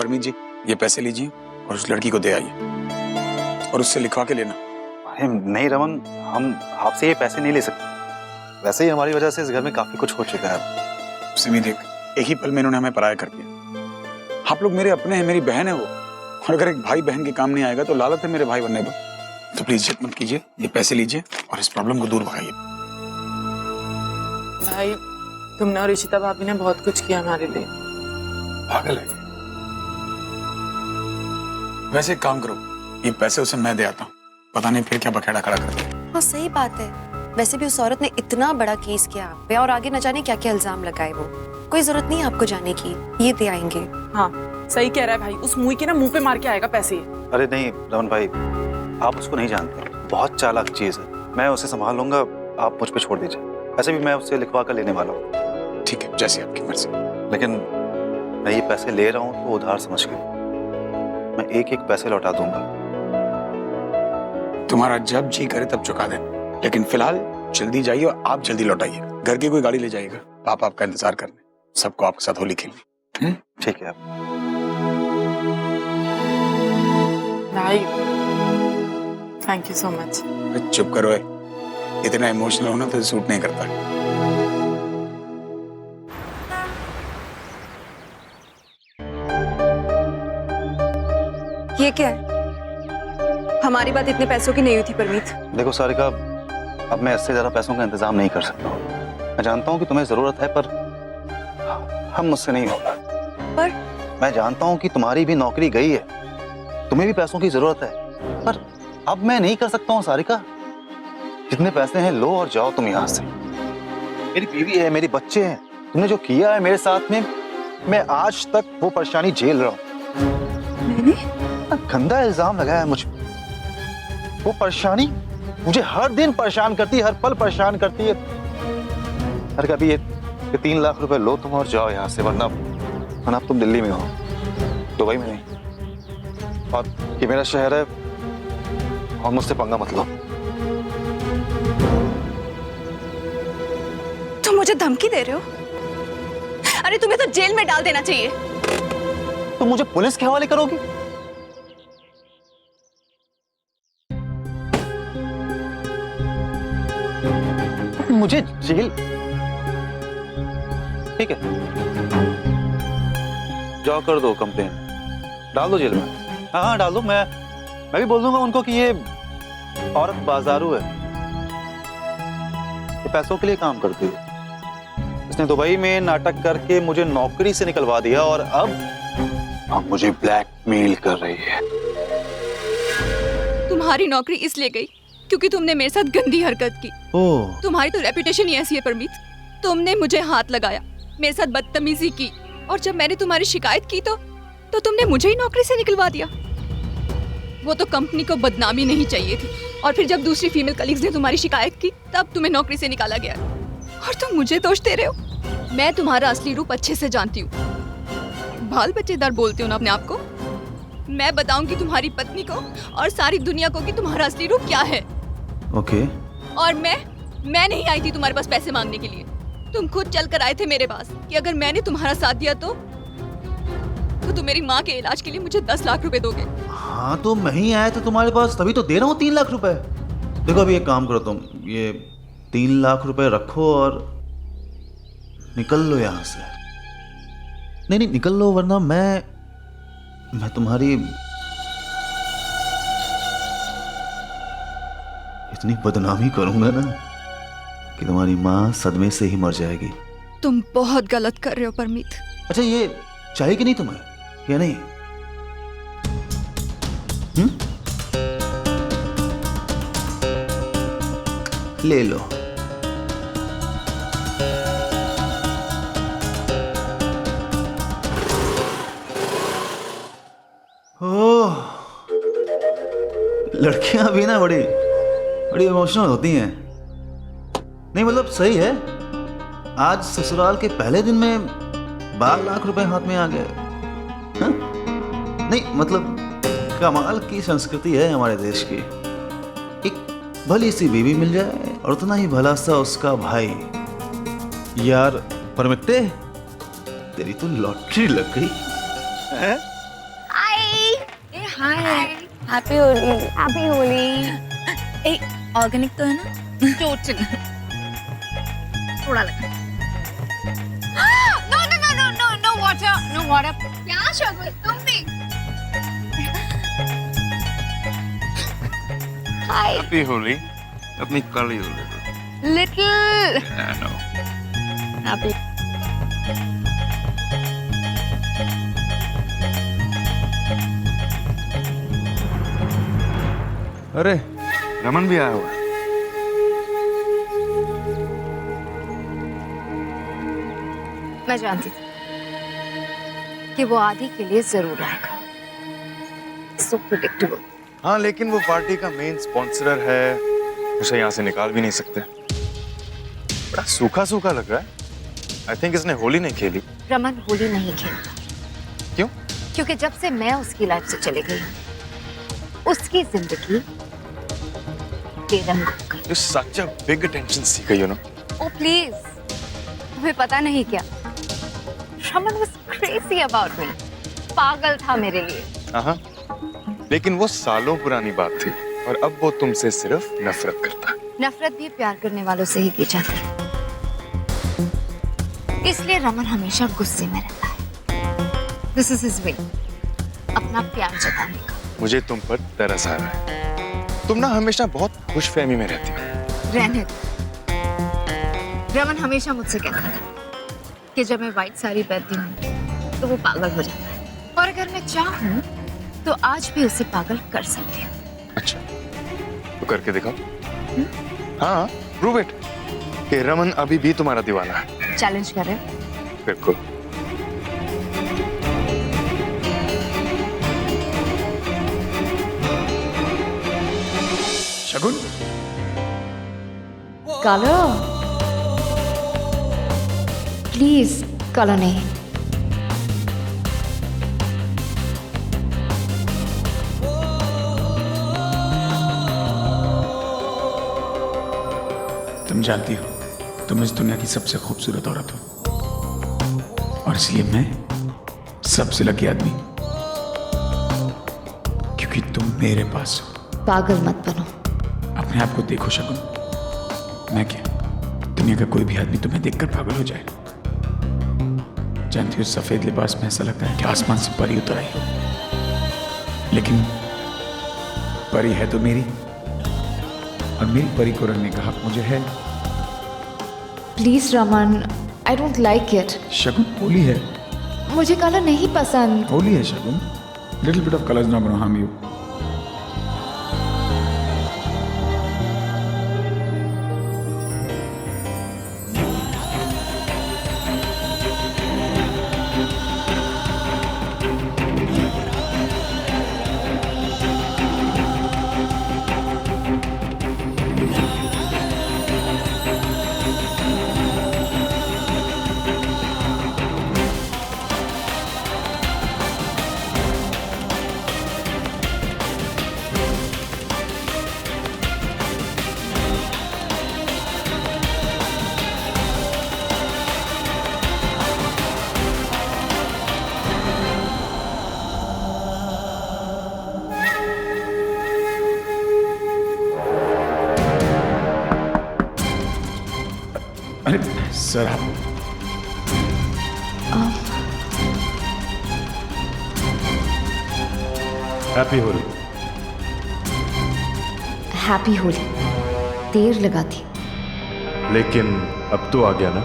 परमीत जी, ये पैसे लीजिए और उस लड़की को दे आइए और उससे लिखवा के लेना। नहीं रमन, हम आपसे ये पैसे नहीं ले सकते। वैसे ही हमारी वजह से इस घर में काफी कुछ हो चुका है। सिमी देख, एक ही पल में इन्होंने हमें पराया कर दिया। आप लोग मेरे अपने हैं, मेरी बहन है वो, और अगर एक भाई बहन के काम नहीं आएगा तो लालत है मेरे भाई बनने पर। तो प्लीज जिद मत कीजिए, ये पैसे लीजिए और इस प्रॉब्लम को दूर भगाइए। भाई तुमने और इशिता भाभी ने बहुत कुछ किया हमारे लिए। पागल है। वैसे एक काम करो, ये पैसे उसे मैं दे आता हूँ, पता नहीं फिर क्या बखेड़ा खड़ा करते हैं। हाँ सही बात है। वैसे भी उस औरत ने इतना बड़ा केस किया आप पे और आगे न जाने क्या क्या इल्जाम लगाए वो। कोई जरूरत नहीं आपको जाने की, ये दे आएंगे। हाँ सही कह रहा है भाई, उस मुई के ना मुंह पे मार के आएगा पैसे। अरे नहीं रमन भाई, आप उसको नहीं जानते, बहुत चालाक चीज है। मैं उसे संभाल लूंगा, आप मुझ पे छोड़ दीजिए। ऐसे भी मैं उससे लिखवा कर लेने वाला हूँ। ठीक है, जैसे आपकी मर्जी। लेकिन मैं ये पैसे ले रहा हूँ तो उधार समझ के, मैं एक एक पैसे लौटा दूंगा। तुम्हारा जब जी करे तब चुका दे, लेकिन फिलहाल जल्दी जाइए और आप जल्दी लौटाइए। घर की कोई गाड़ी ले जाइएगा, पापा आपका इंतजार करने, सबको आपके साथ होली खेलनी। ठीक है। भाई थैंक यू सो मच। चुप करो है, इतना इमोशनल होना तो सूट नहीं करता। ये क्या है? हमारी बात इतने पैसों की नहीं हुई थी परमीत। देखो सारिका, अब मैं इससे ज्यादा पैसों का इंतजाम नहीं कर सकता। मैं जानता हूँ कि तुम्हें जरूरत है, पर हम मुझसे नहीं होगा। पर मैं जानता हूँ कि तुम्हारी भी नौकरी गई है, तुम्हें भी पैसों की जरूरत है, पर अब मैं नहीं कर सकता हूँ सारिका। जितने पैसे हैं लो और जाओ तुम यहाँ से। मेरी बीवी है, मेरे बच्चे हैं, तुमने जो किया है मेरे साथ में, मैं आज तक वो परेशानी झेल रहा हूँ। मैंने गंदा इल्जाम लगाया है मुझ पे। वो परेशानी मुझे हर दिन परेशान करती है, हर पल परेशान करती है। अरे कभी ये 3 लाख रुपए लो तुम और जाओ यहाँ से, वरना अब तुम दिल्ली में हो, दुबई में नहीं। और ये मेरा शहर है और मुझसे पंगा मत लो। तुम मुझे धमकी दे रहे हो? अरे तुम्हें तो जेल में डाल देना चाहिए। तुम मुझे पुलिस के हवाले करोगी? मुझे जेल? ठीक है, जाओ कर दो कंप्लेन, डाल दो जेल में। हाँ डाल दो। मैं भी बोल दूंगा उनको कि ये औरत बाजारू है, ये पैसों के लिए काम करती है। इसने दुबई में नाटक करके मुझे नौकरी से निकलवा दिया और अब मुझे ब्लैकमेल कर रही है। तुम्हारी नौकरी इसलिए गई क्योंकि तुमने मेरे साथ गंदी हरकत की। ओह, तुम्हारी तो रेपुटेशन ही ऐसी है परमीत। तुमने मुझे हाथ लगाया, मेरे साथ बदतमीजी की, और जब मैंने तुम्हारी शिकायत की तो तुमने मुझे ही नौकरी से निकलवा दिया। वो तो कंपनी को बदनामी नहीं चाहिए थी, और फिर जब दूसरी फीमेल कलीग्स ने तुम्हारी शिकायत की तब तुम्हें नौकरी से निकाला गया, और तुम मुझे दोष दे रहे हो। मैं तुम्हारा असली रूप अच्छे से जानती हूँ। बाल बच्चेदार बोलते हो ना अपने आप को। मैं बताऊंगी तुम्हारी पत्नी को और सारी दुनिया को कि तुम्हारा असली रूप क्या है। ओके। और मैं नहीं आई थी तुम्हारे पास पैसे मांगने के लिए। तुम खुद चल कर आए थे मेरे पास कि अगर मैंने तुम्हारा साथ दिया तो तुम मेरी माँ के इलाज के लिए मुझे 10 लाख रुपए दोगे। हाँ तो मैं ही आया था तुम्हारे पास, तभी तो दे रहा हूँ 3 लाख रुपए। देखो अभी एक काम करो, तुम ये 3 लाख रुपए रखो और निकल लो यहाँ से। नहीं निकल लो, वरना मैं तुम्हारी इतनी बदनामी करूंगा ना कि तुम्हारी माँ सदमे से ही मर जाएगी। तुम बहुत गलत कर रहे हो परमीत। अच्छा ये चाहिए कि नहीं तुम्हें, या नहीं? ले लो। ओह, लड़कियां भी ना बड़ी इमोशनल होती हैं। नहीं मतलब सही है, आज ससुराल के पहले दिन में 12 लाख रुपए हाथ में आ गए। हाँ? नहीं मतलब कमाल की संस्कृति है हमारे देश की। एक भली सी बीवी मिल जाए और उतना ही भला सा उसका भाई। यार परमिते, तेरी तो लॉटरी लग गई है। Hi happy Holi. Happy Holi. ए ऑर्गेनिक तो है ना? टोटल थोड़ा लगा। No no no no no no water, no water. क्या शगुन तुम भी? Hi happy Holi. अपनी काली Holi. Little. I know. Happy. अरे रमन भी आया हुआ है। मैं जानती थी कि वो आदि के लिए जरूर आएगा। सो प्रेडिक्टेबल। हाँ लेकिन वो पार्टी का मेन स्पॉन्सरर है, उसे यहाँ से निकाल भी नहीं सकते। बड़ा सूखा सूखा लग रहा है। आई थिंक इसने होली नहीं खेली। रमन होली नहीं खेलता। क्यों? क्योंकि जब से मैं उसकी लाइफ से चली गई हूँ, उसकी जिंदगी बेरंग हो गई। You're such a big attention seeker, you know. Oh please, तुम्हें पता नहीं क्या? Raman was crazy about me. पागल था मेरे लिए। हाँ, लेकिन वो सालों पुरानी बात थी और अब वो तुमसे सिर्फ नफरत करता है। नफरत भी प्यार करने वालों से ही की जाती है। इसलिए रमन हमेशा गुस्से में रहता है। This is his way, अपना प्यार जताने का। मुझे तुम पर तरस आ रहा है। तुम ना हमेशा बहुत खुशफहमी में रहती हो। रहने दो। रमन हमेशा मुझसे कहता था कि जब मैं व्हाइट साड़ी पहनती हूँ तो वो पागल हो जाता है, और अगर मैं चाहूँ तो आज भी उसे पागल कर सकती हूँ। अच्छा, तो करके दिखाओ। हाँ, प्रूव इट कि रमन अभी भी तुम्हारा दीवाना है। चैलेंज कर रहे हो? बिल्कुल। शगुन, कालो प्लीज, कालो नहीं। तुम जानती हो तुम इस दुनिया की सबसे खूबसूरत औरत हो, और इसलिए मैं सबसे लकी आदमी, क्योंकि तुम मेरे पास हो। पागल मत बनो। अपने आप को देखो शगुन, मैं क्या, दुनिया का कोई भी आदमी तुम्हें देखकर पागल हो जाए। जानती हो सफेद लिबास में ऐसा लगता है कि आसमान से परी उतर आई हो, लेकिन परी है तो मेरी, और मेरी परी को रंगने का हक मुझे है। Please Raman, I don't like it. Shagun, Holi है। मुझे काला नहीं पसंद। होली है Shagun, little bit of colours not gonna harm you. अरे सर, आप हैप्पी होली। हैप्पी होली। देर लगा थी। लेकिन अब तो आ गया ना।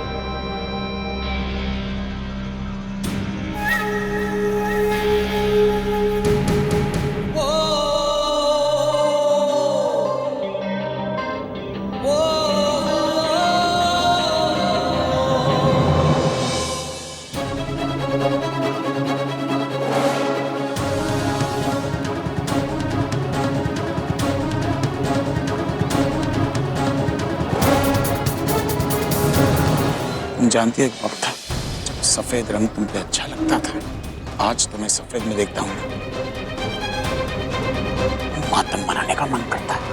तुम जानती है, एक वक्त था जब सफेद रंग तुम पे अच्छा लगता था। आज तुम्हें सफेद में देखता हूँ, मातम मनाने का मन करता है।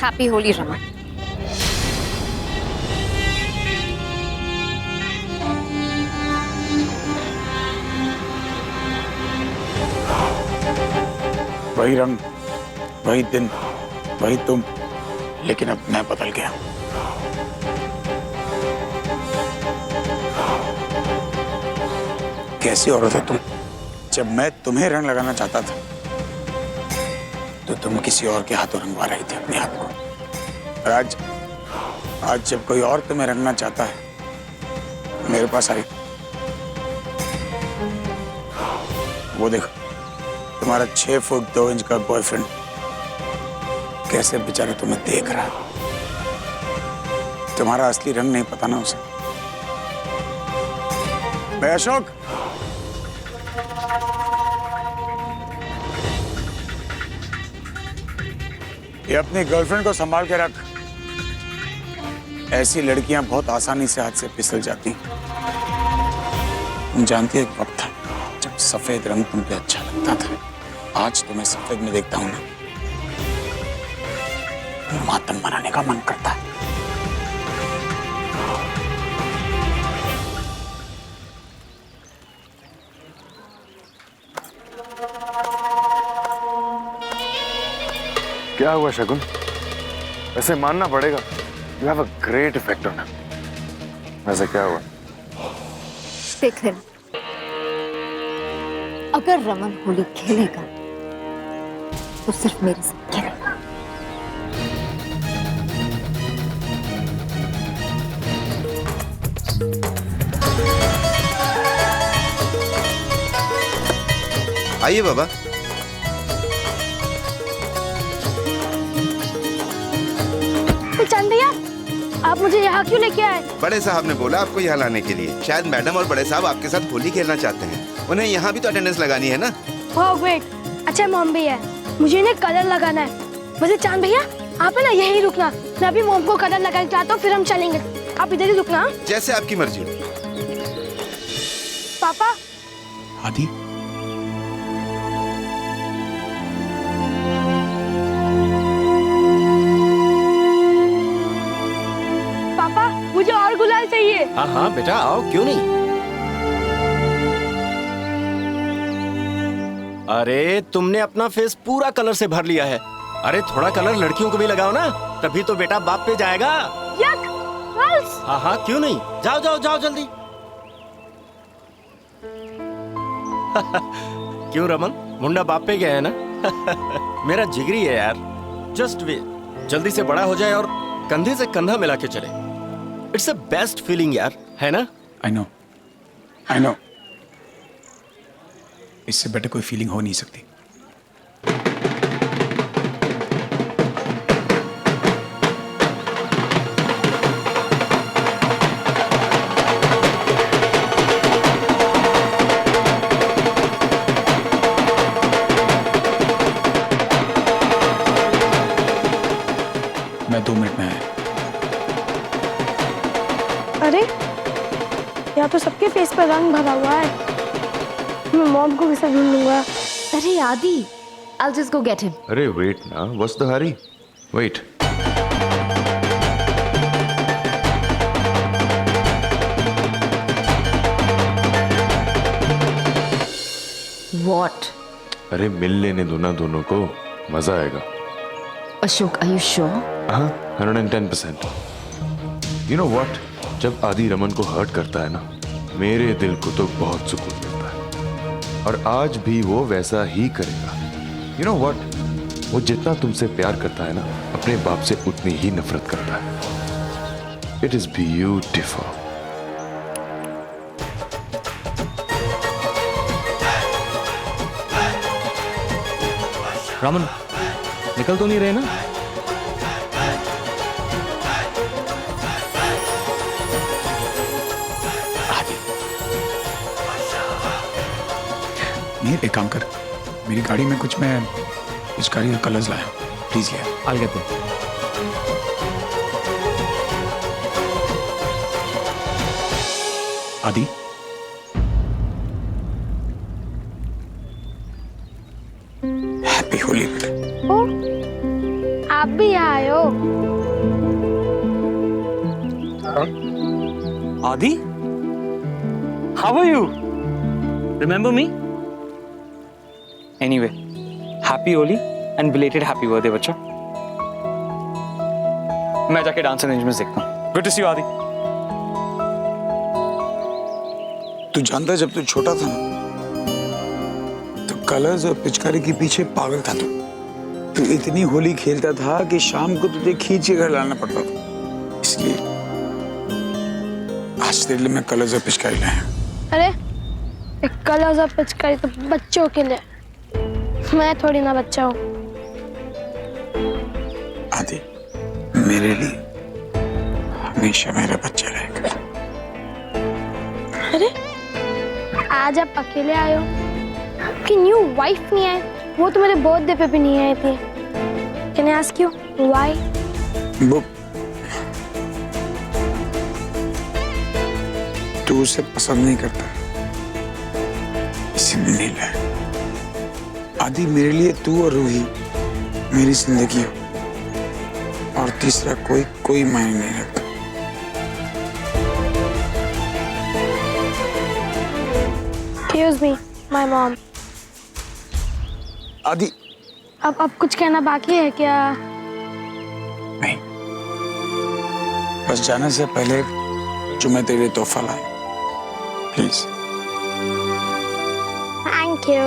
हैप्पी होली रमन। वही रंग, वही दिन, वही तुम, लेकिन अब मैं बदल गया। कैसी औरत हो तुम? जब मैं तुम्हें रंग लगाना चाहता था तो तुम किसी और के हाथों रंगवा रही थी अपने हाथ को। और आज जब कोई और तुम्हें रंगना चाहता है मेरे पास आई। वो देखो तुम्हारा 6 फुट 2 इंच का बॉयफ्रेंड कैसे बेचारा तुम्हें देख रहा है। तुम्हारा असली रंग नहीं पता ना उसे। भाई अशोक, ये अपनी गर्लफ्रेंड को संभाल के रख। ऐसी लड़कियां बहुत आसानी से हाथ से फिसल जाती हैं। तुम जानती हो एक वक्त था जब सफेद रंग तुम पे अच्छा लगता था। आज तुम्हें सफेद में देखता हूं ना, मातम मनाने का मन करता है। क्या हुआ शगुन? वैसे मानना पड़ेगा, you have a great effect on him. वैसे क्या हुआ? देख रहे, अगर रमन होली खेलेगा तो सिर्फ मेरे साथ खेलेगा। आइए बाबा। चांद भैया, आप मुझे यहाँ क्यों लेके आए? बड़े साहब ने बोला आपको यहाँ लाने के लिए। शायद मैडम और बड़े साहब आपके साथ होली खेलना चाहते हैं। उन्हें यहाँ भी तो अटेंडेंस लगानी है ना। ओह ग्रेट, अच्छा मॉम भी है, मुझे इन्हें कलर लगाना है। वैसे चांद भैया, आप है ना यही रुकना, मैं अभी मॉम को कलर लगा के लाता हूँ, फिर हम चलेंगे। आप इधर ही रुकना। जैसे आपकी मर्जी। पापा। आदि, पापा मुझे और गुलाल चाहिए। हाँ हाँ बेटा आओ, क्यों नहीं। अरे तुमने अपना फेस पूरा कलर से भर लिया है। अरे थोड़ा कलर लड़कियों को भी लगाओ ना, तभी तो बेटा बाप पे जाएगा। यक, गर्ल्स। हाँ हाँ क्यों नहीं, जाओ जाओ जाओ जल्दी। क्यों रमन, मुंडा बाप पे गया है ना। मेरा जिगरी है यार। जस्ट वेट, जल्दी से बड़ा हो जाए और कंधे से कंधा मिला के चले। इट्स अ बेस्ट फीलिंग यार, है ना। आई नो, इससे बेटर कोई फीलिंग हो नहीं सकती। मैं 2 मिनट में आया। अरे यहाँ तो सबके फेस पर रंग भरा हुआ है। मैं मॉम को कैसे ढूंढूंगा? अरे आदि, I'll just go get him. अरे वेट ना, what's the hurry? Wait. What? अरे मिल लेने दो ना दोनों को, मजा आएगा। Ashok, are you sure? हाँ, 110%। You know what? जब आदि रमन को हर्ट करता है ना, मेरे दिल को तो बहुत सुकून मिलता है। और आज भी वो वैसा ही करेगा। You know what? वो जितना तुमसे प्यार करता है ना, अपने बाप से उतनी ही नफरत करता है। It is beautiful. रमन निकल तो नहीं रहे ना। नहीं, एक काम कर, मेरी गाड़ी में कुछ गाड़ी और कलर्स लाया, प्लीज ले आ। I'll get them. आदि, हैप्पी होली बेटा। आप भी यहाँ आए हो। Adi? How are you? Remember me? Anyway, happy Holi and belated happy birthday बच्चों। मैं जाके डांस अरेंजमेंट्स देखता हूँ। Good to see you Adi। तू जानता है जब तू छोटा था ना तो कलर्स और पिचकारी के पीछे पागल था तू इतनी होली खेलता था कि शाम को तुझे खींच के घर लाना पड़ता था। इसलिए आज तेरे लिए मैं कलर्स और पिचकारी लाया हूं। अरे एक कलर्स और पिचकारी तो बच्चों के लिए, मैं थोड़ी ना बच्चा हूँ। आदि मेरे लिए हमेशा मेरा बच्चा रहेगा। अरे आज आप अकेले आए हो, आपकी न्यू वाइफ नहीं आई, वो तो मेरे बर्थडे पे भी नहीं आई थी। Can I ask you why? वो तू उसे पसंद नहीं करता इसलिए नहीं लाया। आदि मेरे लिए तू और रूही मेरी जिंदगी हो और तीसरा कोई मायने नहीं रखता। Excuse me, my mom. आदि अब कुछ कहना बाकी है क्या? नहीं, बस जाने से पहले जो मैं तेरे लिए तोहफा लाया, please. Thank you.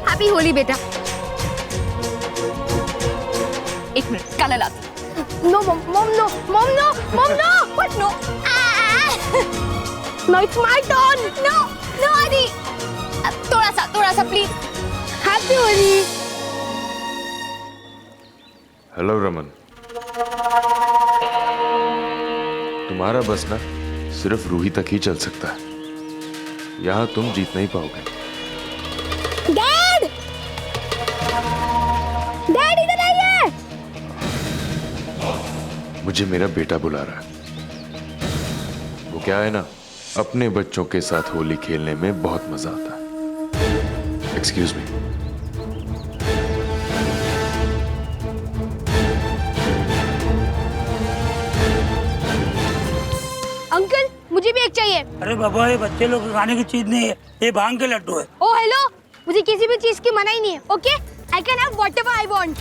Happy Holi बेटा। एक मिनट, कलर लाती। No, mom, no, mom, no, mom, no. What no? No, it's my turn. No, no आदि। थोड़ा सा please. Happy Holi. Hello Raman. तुम्हारा बस ना सिर्फ रूही तक ही चल सकता है, यहाँ तुम जीत नहीं पाओगे। Dad! Dad इधर आइए! मुझे मेरा बेटा बुला रहा है। वो क्या है ना, अपने बच्चों के साथ होली खेलने में बहुत मजा आता है। Excuse me. अंकल मुझे भी एक चाहिए। अरे बाबा ये बच्चे लोग खाने की चीज नहीं है, ये भांग के लड्डू है। ओ हेलो, मुझे किसी भी चीज की मनाही नहीं है। Okay, I can have whatever I want.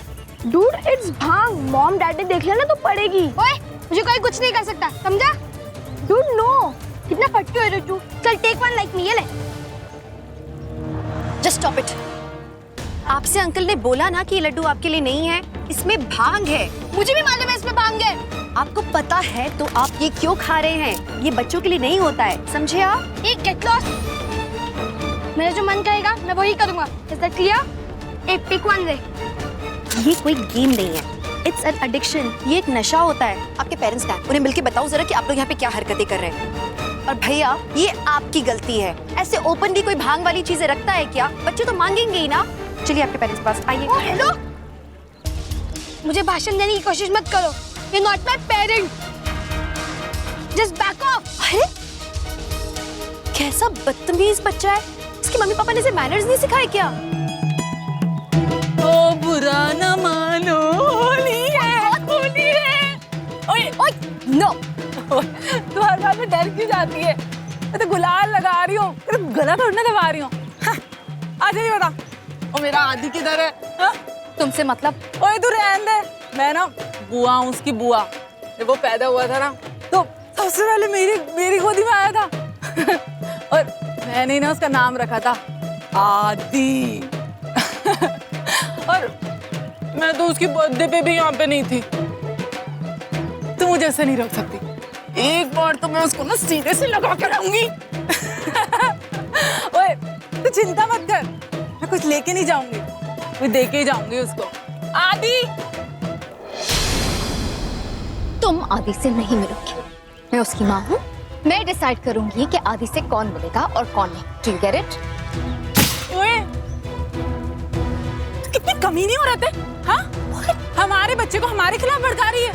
Dude it's bhang. Mom daddy देख लेना तो पड़ेगी। ओए मुझे कोई कुछ नहीं कर सकता, समझा? डूड नो, कितना फट्टू है तू। चल टेक वन लाइक मी, ये ले। Just stop it. आपसे अंकल ने बोला ना कि ये लड्डू आपके लिए नहीं है, इसमें भांग है। मुझे भी मालूम है इसमें भांग है। आपको पता है तो आप ये क्यों खा रहे हैं? ये बच्चों के लिए नहीं होता है, समझे आप? एक गेट लॉस्ट। मेरा जो मन करेगा मैं वही करूंगा। Is that clear? एक पिक वन ले। ये कोई गेम नहीं है, इट्स एन एडिक्शन। ये एक नशा होता है। आपके पेरेंट्स का है, उन्हें मिलके बताओ जरा कि आप लोग यहाँ पे क्या हरकतें कर रहे हैं। और भैया ये आपकी गलती है, ऐसे ओपनली कोई भांग वाली चीजें रखता है क्या? बच्चे तो मांगेंगे ही ना। चलिए आपके पेरेंट्स के पास आइए। ओ हेलो, मुझे भाषण देने की कोशिश मत करो। You're not my parent. Just back off. अरे कैसा बदतमीज बच्चा है। इसके मम्मी पापा ने इसे मैनर्स नहीं सिखाए क्या? ओ बुरा न मानो, होली है, होली है। ओए ओए नो, तू हर बार में डर क्यों जाती है? मैं तो गुलाल लगा रही हूँ, गला थोड़ी ना दबा रही हूँ। आ जाइए बता। और मेरा आदि किधर है? हा? तुमसे मतलब? ओए तू रहने दे, मैं ना बुआ हूँ उसकी बुआ। जब वो पैदा हुआ था ना तो सबसे पहले मेरी गोदी में आया था। और मैंने ना उसका नाम रखा था आदि। और मैं तो उसकी बर्थडे पे भी यहाँ पे नहीं थी। तू मुझे ऐसे नहीं रख सकती। एक बार तो मैं उसको ना सीधे से लगा के रहूंगी। ओए तू चिंता मत कर, मैं कुछ लेके नहीं जाऊंगी, मैं दे के ही जाऊंगी उसको। आदि तुम आदि से नहीं मिलोगी। मैं उसकी माँ हूँ, मैं डिसाइड करूंगी कि आदि से कौन मिलेगा और कौन नहीं। Do you get it? ओए कितनी कमीनी औरत है। हाँ, हमारे बच्चे को हमारे खिलाफ भड़का रही है।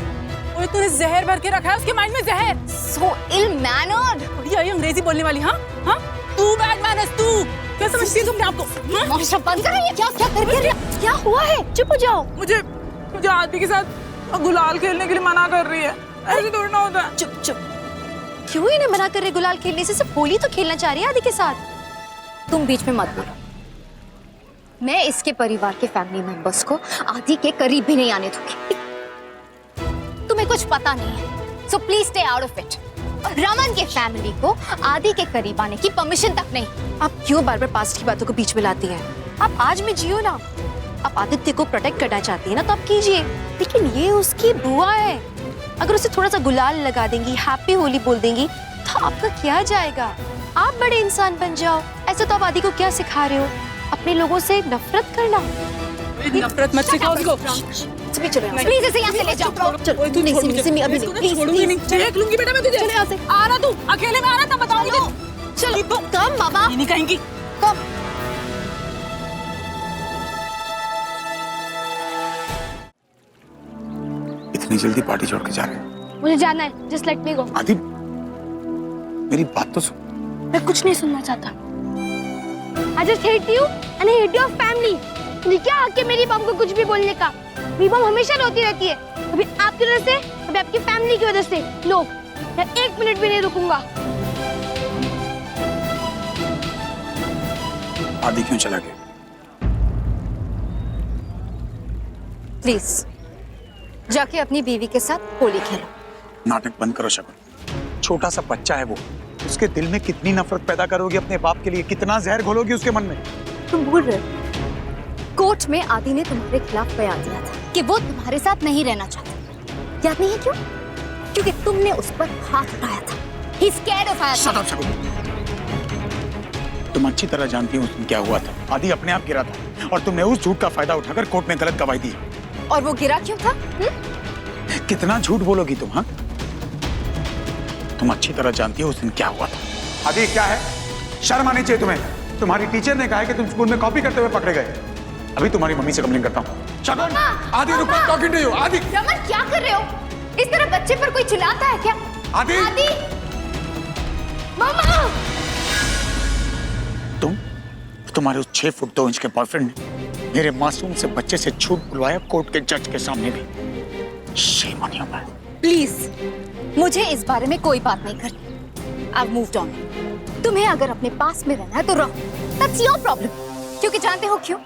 और तूने जहर भर के रखा है उसके माइंड में, जहर। So ill mannered. ये अंग्रेजी बोलने वाली, हाँ हाँ, तू बैड मैनर्स, तू क्या समझती है तुमने आपको? मोशा बंद कर, ये क्या क्या कर रही है? क्या हुआ है? चुप हो जाओ। मुझे आदि के साथ गुलाल खेलने के लिए मना कर रही है, ऐसे थोड़ी ना होता है। चुप चुप। क्यों इन्हें मना कर रहे गुलाल खेलने से? सिर्फ होली तो खेलना चाह रही है आदि के साथ। तुम बीच में मत बोलो। मैं इसके परिवार के फैमिली मेंबर्स को आदि के करीब भी नहीं आने दूंगी। तुम्हें कुछ पता नहीं है, so please stay out of it. Raman के फैमिली को आदि के करीब आने की परमिशन तक नहीं। आप क्यों बार बार पास्ट की बातों को बीच में लाती हैं? आप आज में जियो ना। आप आदित्य को प्रोटेक्ट करना चाहती है ना, तो आप कीजिए, लेकिन ये उसकी बुआ है। अगर उसे थोड़ा सा गुलाल लगा देंगी, हैप्पी होली बोल देंगी, तो आपका क्या जाएगा? आप बड़े इंसान बन जाओ। ऐसे तो आप आदि को क्या सिखा रहे हो? अपने लोगों से नफरत करना। नफरत मत सिखाओ उसको। प्लीज इसे यहाँ से ले जाओ। चलो ओए, तू छोड़ मुझे। अभी नहीं, इसको तो प्लीज छोड़ूंगी नहीं। देख लूंगी बेटा मैं तुझे। चलो यहाँ से। आना तू, अकेले में आना तब बताऊंगी। चलो कम बाबा, ये नहीं कहेंगी। कम। इतनी जल्दी पार्टी छोड़ के जा रहे हैं? मुझे जाना है, जस्ट लेट मी गो। आदि मेरी बात तो सुन। मैं कुछ नहीं सुनना चाहता। I just hate you and I hate your family. मुझे क्या हक है मेरी बम को कुछ भी बोलने का? मेरी बम हमेशा रोती रहती है, कभी आपकी वजह से, कभी आपकी फैमिली की वजह से। लो, मैं 1 मिनट भी नहीं रुकूंगा। आदि क्यों चला गया? प्लीज जाके अपनी बीवी के साथ होली खेलो। नाटक बंद करो शकुन। छोटा सा बच्चा है वो, उसके दिल में कितनी नफरत पैदा करोगी अपने बाप के लिए, कितना जहर घोलोगी उसके मन में। तुम भूल रहे हो, कोर्ट में आदि ने तुम्हारे खिलाफ बयान दिया था कि वो तुम्हारे साथ नहीं रहना चाहता। याद नहीं है क्यों? क्योंकि तुमने उस पर हाथ उठाया था। He scared of us. Shut up, शकुन। तुम अच्छी तरह जानती हो उस दिन क्या हुआ था। आदि अपने आप गिरा था और तुमने उस झूठ का फायदा उठाकर कोर्ट में गलत गवाही दी। और वो गिरा क्यों था? कितना झूठ बोलोगी तुम? हाँ, तुम अच्छी तरह जानती हो उस दिन क्या हुआ था। आदि क्या है, शर्म आनी चाहिए तुम्हें। तुम्हारी टीचर ने कहा है कि तुम स्कूल में कॉपी करते हुए पकड़े गए। अभी तुम्हारी मम्मी से कंप्लेन करता हूँ। शकुन, आदि रुको, टॉकिंग टू यू। आदि, रमन क्या कर रहे हो? इस तरह बच्चे पर कोई चिल्लाता है क्या? आदि, आदि, मामा। तुम्हारे उस 6 फुट 2 इंच के बॉयफ्रेंड ने मेरे मासूम से बच्चे से झूठ बुलवाया कोर्ट के जज के सामने भी। Shame on you man. Please मुझे इस बारे में कोई बात नहीं करनी। I've moved on. तुम्हें अगर अपने पास में रहना है तो रहो। That's your problem. क्योंकि जानते हो क्यों?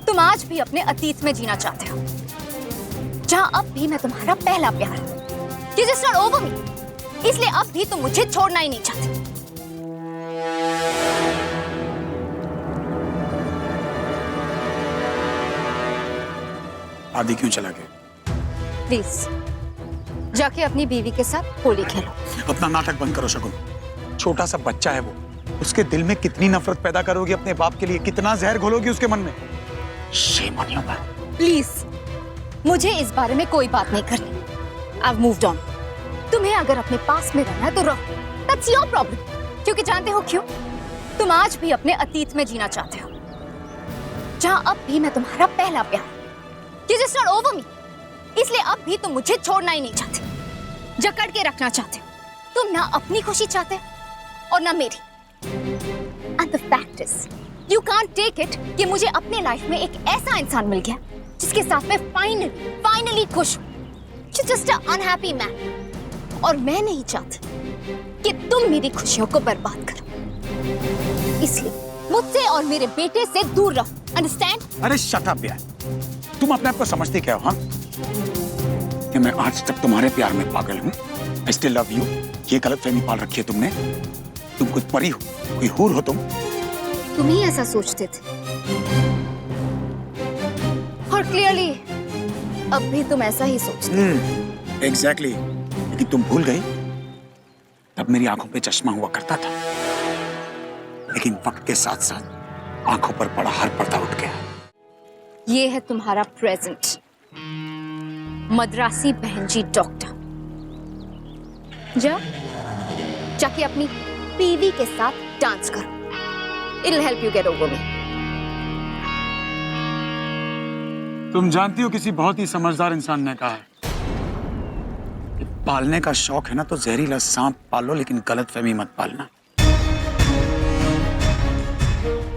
तुम आज भी अपने अतीत में जीना चाहते हो, जहां अब भी मैं तुम्हारा पहला प्यार हूं। You just not over me. इसलिए अब भी तुम मुझे छोड़ना ही नहीं चाहते। आदि क्यों चला गया? प्लीज जाके अपनी बीवी के साथ होली खेलो। अपना नाटक बंद करो शकुन। छोटा सा बच्चा है वो, उसके दिल में कितनी नफरत पैदा करोगी अपने बाप के लिए, कितना जहर घोलोगी उसके मन में। Shame on you man. Please मुझे इस बारे में कोई बात नहीं करनी। I've moved on. तुम्हें अगर अपने पास में रहना है तो रहो। That's your problem. क्योंकि जानते हो क्यों? तुम आज भी अपने अतीत में जीना चाहते हो, जहां अब भी मैं तुम्हारा पहला प्यार हूं। You just not over me. इसलिए अब भी तुम मुझे छोड़ना ही नहीं चाहते, जकड़ के रखना चाहते हो। तुम ना अपनी खुशी चाहते हो और ना मेरी। And the fact is, you can't take it कि मुझे अपने लाइफ में एक ऐसा इंसान मिल गया जिसके साथ मैं फाइनली खुश हूँ। You're just an unhappy man. और मैं नहीं चाहती कि तुम मेरी खुशियों को बर्बाद करो। इसलिए मुझसे और मेरे बेटे से दूर रहो। Understand? अरे शट अप यार, तुम अपने आप को समझती क्या हो? हाँ, कि मैं आज तक तुम्हारे प्यार में पागल हूँ। I still love you. ये गलतफहमी पाल रखी है तुमने। तुम कुछ परी हो, कोई हूर हो तुम ही ऐसा सोचते थे और क्लियरली अब भी तुम ऐसा ही सोचते। एग्जैक्टली। लेकिन तुम भूल गई, तब मेरी आंखों पे चश्मा हुआ करता था, लेकिन वक्त के साथ साथ आंखों पर बड़ा हर पर्दा उठ गया। ये है तुम्हारा प्रेजेंट, मद्रासी बहन जी डॉक्टर। जाके अपनी बीवी के साथ डांस करो। It'll help you get over me. तुम जानती हो किसी बहुत ही समझदार इंसान ने कहा है पालने का शौक है ना तो जहरीला सांप पालो, लेकिन गलतफहमी मत पालना।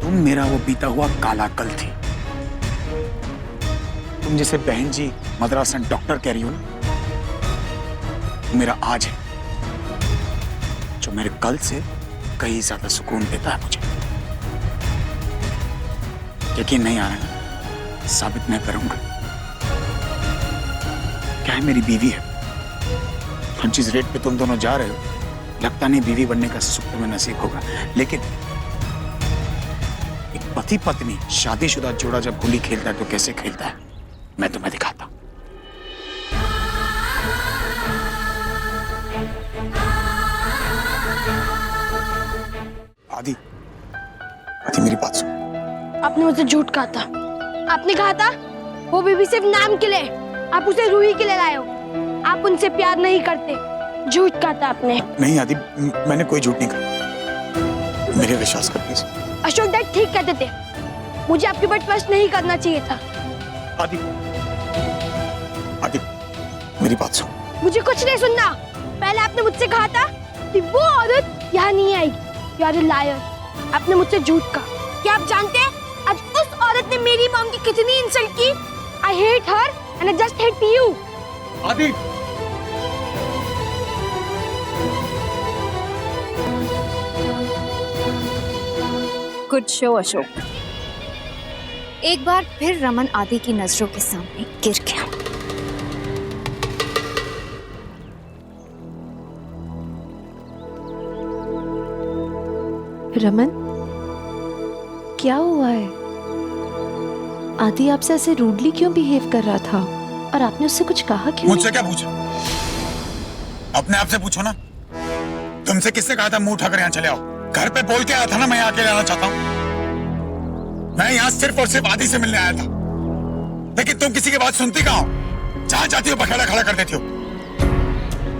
तुम मेरा वो बीता हुआ काला कल थी। तुम जैसे बहन जी मद्रासन डॉक्टर कह रही हो ना, मेरा आज है जो मेरे कल से कहीं ज्यादा सुकून देता है मुझे। यकीन नहीं आ रहा ना, साबित मैं करूंगा। क्या है, मेरी बीवी है और जिस रेट पे तुम दोनों जा रहे हो, लगता नहीं बीवी बनने का सुख तुम्हें नसीब होगा। लेकिन एक पति पत्नी शादीशुदा जोड़ा जब होली खेलता है तो कैसे खेलता है, मैं तुम्हें दिखाता हूं। आदि, आदि मेरी बात सुन। आपने मुझसे झूठ कहा था। आपने कहा था वो बीबी सिर्फ नाम के लिए, आप उसे रूही के लिए लाए हो। आप उनसे प्यार नहीं करते, झूठ कहा था आपने। नहीं आदि, मैंने कोई झूठ नहीं कहा, मेरे विश्वास कर प्लीज। अशोक डैड ठीक कहते थे, मुझे आपके ऊपर ट्रस्ट नहीं करना चाहिए था। आदि, आदि मेरी बात सुन। मुझे कुछ नहीं सुनना। पहले आपने मुझसे कहा था कि वो औरत यहाँ नहीं आएगी। You are a liar. आपने मुझसे झूठ कहा। क्या आप जानते हैं आज उस औरत ने मेरी मॉम की कितनी इंसल्ट की? I hate her and I just hate you. आदि, गुड शो अशोक। एक बार फिर रमन आदि की नजरों के सामने गिर गया। रमन, क्या हुआ है? आदि आपसे ऐसे रूडली क्यों बिहेव कर रहा था और आपने उससे कुछ कहा क्यों? मुझसे क्या पूछा? अपने आप से पूछो ना। तुमसे किससे कहा था मुंह उठाकर यहाँ चले आओ? घर पे बोल के आया था ना मैं यहाँ अकेले आना चाहता हूँ। मैं यहाँ सिर्फ और सिर्फ आदि से मिलने आया था, लेकिन तुम किसी की बात सुनती कहाँ हो? जहाँ जाती हो बखेड़ा खड़ा कर देती हो।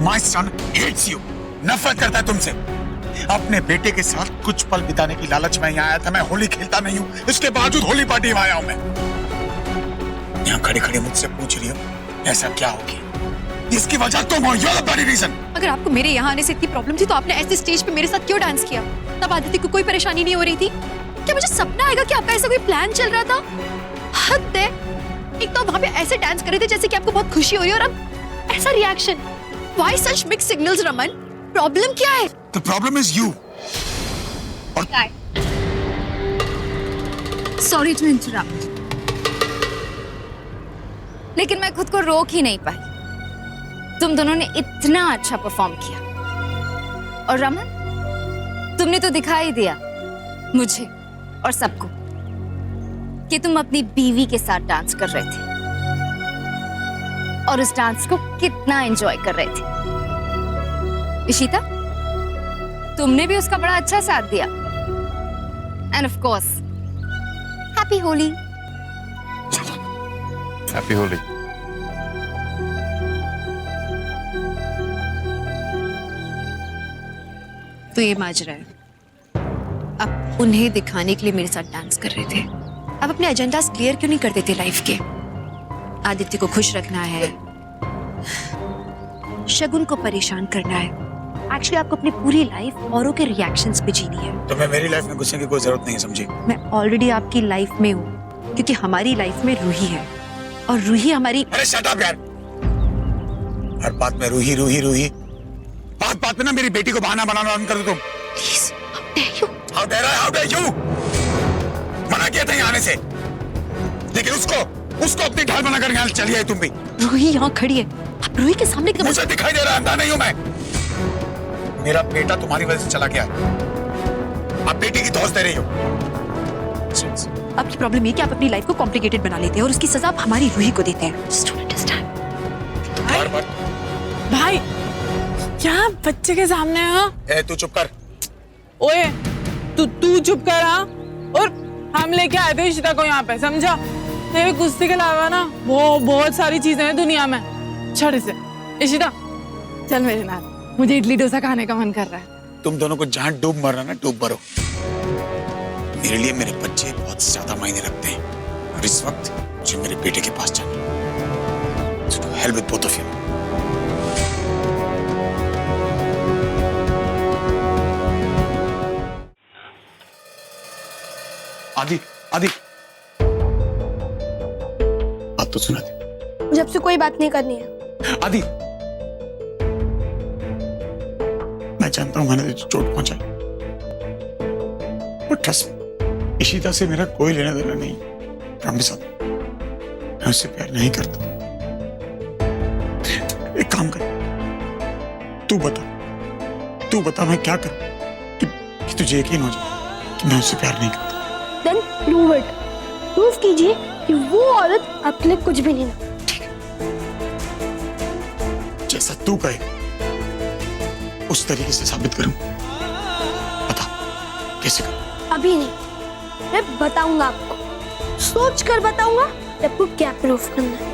My son hates you, नफरत करता है तुमसे। अपने बेटे के साथ कुछ पल बिताने की लालच में यहाँ आया था। मैं होली खेलता नहीं हूँ, इसके बावजूद होली पार्टी में आया हूँ मैं। यहाँ खड़े खड़े मुझसे पूछ रही हो ऐसा क्या हो गया? इसकी वजह तुम हो, you're the bloody reason। अगर आपको मेरे यहाँ आने से इतनी प्रॉब्लम थी तो आपने ऐसे स्टेज पे मेरे साथ क्यों डांस किया? तब आदित्य को कोई परेशानी नहीं हो रही थी? क्या मुझे सपना आएगा कि आपका ऐसा कोई प्लान चल रहा था? हद है। एक तो वहाँ पे ऐसे डांस कर रहे थे जैसे कि आपको बहुत खुशी हो रही है, और अब ऐसा reaction. Why such mixed signals, Raman? Problem क्या है? The problem is you। Sorry to interrupt, लेकिन मैं खुद को रोक ही नहीं पाई। तुम दोनों ने इतना अच्छा परफॉर्म किया, और रमन तुमने तो दिखा ही दिया मुझे और सबको कि तुम अपनी बीवी के साथ डांस कर रहे थे और उस डांस को कितना एंजॉय कर रहे थे। इशिता, तुमने भी उसका बड़ा अच्छा साथ दिया। End of course happy Holi. Happy Holi. तो ये माजरा है। आप उन्हें दिखाने के लिए मेरे साथ डांस कर रहे थे। आप अपने एजेंडास क्लियर क्यों नहीं कर देते लाइफ के? आदित्य को खुश रखना है, शगुन को परेशान करना है। एक्चुअली आपको अपनी पूरी लाइफ औरों के रिएक्शंस पे जीनी है। तो मैं मेरी लाइफ में घुसने की कोई जरूरत नहीं है, समझी? मैं ऑलरेडी आपकी लाइफ में हूँ, क्योंकि हमारी लाइफ में रूही है और रूही हमारी। अरे शट अप यार, हर बात में रूही रूही रूही। बात बात में ना मेरी बेटी को बहाना बनाना बंद कर दो तुम। Please, how dare you. मना किया था यहाँ आने से, लेकिन उसको अपनी ढाल बनाकर यहाँ चली आई तुम भी। रूही यहाँ खड़ी है, आप रूही के सामने एकदम। मुझे दिखाई दे रहा है, अंधा नहीं हूँ मैं। मेरा बेटा तुम्हारी वजह से चला गया, आप बेटी की दोस्त दे रही हो। आपकी प्रॉब्लम ये कि आप अपनी लाइफ को कॉम्प्लिकेटेड बना लेते हैं और उसकी सजा आप हमारी रूही को देते हैं। भाई क्या बच्चे के सामने हो? ए, तू चुप कर। ओए तू चुप कर। हाँ, और हम लेके आए थे इशिता को यहाँ पे, समझा? मेरे कुश्ती के अलावा ना वो बहुत सारी चीजें हैं दुनिया में। छोड़ इसे। इशिता चल मेरे साथ, मुझे इडली डोसा खाने का मन कर रहा है। तुम दोनों को जहाँ डूब मरना ना डूब मरो। मेरे लिए मेरे बच्चे बहुत ज्यादा मायने रखते हैं, और इस वक्त मुझे मेरे बेटे के पास जाना है। So hell with both of you। आदि आदि, बात तो सुना दे। मुझे आपसे कोई बात नहीं करनी है। आदि, मैं जानता हूं मैंने तुझे चोट पहुंचाई, पर ट्रस्ट, इशिता से मेरा कोई लेना देना नहीं। प्रॉमिस आदि, मैं उससे प्यार नहीं करता। एक काम कर, तू बता मैं क्या करूं कि तुझे यकीन हो जाए कि मैं उससे प्यार नहीं करता। Then prove it. प्रूव कीजिए कि वो औरत आपके लिए कुछ भी नहीं है। जैसा तू कहे उस तरीके से साबित करूं। बता कैसे करूं? अभी नहीं, मैं बताऊंगा आपको, सोच कर बताऊंगा कि आपको क्या प्रूफ करना है।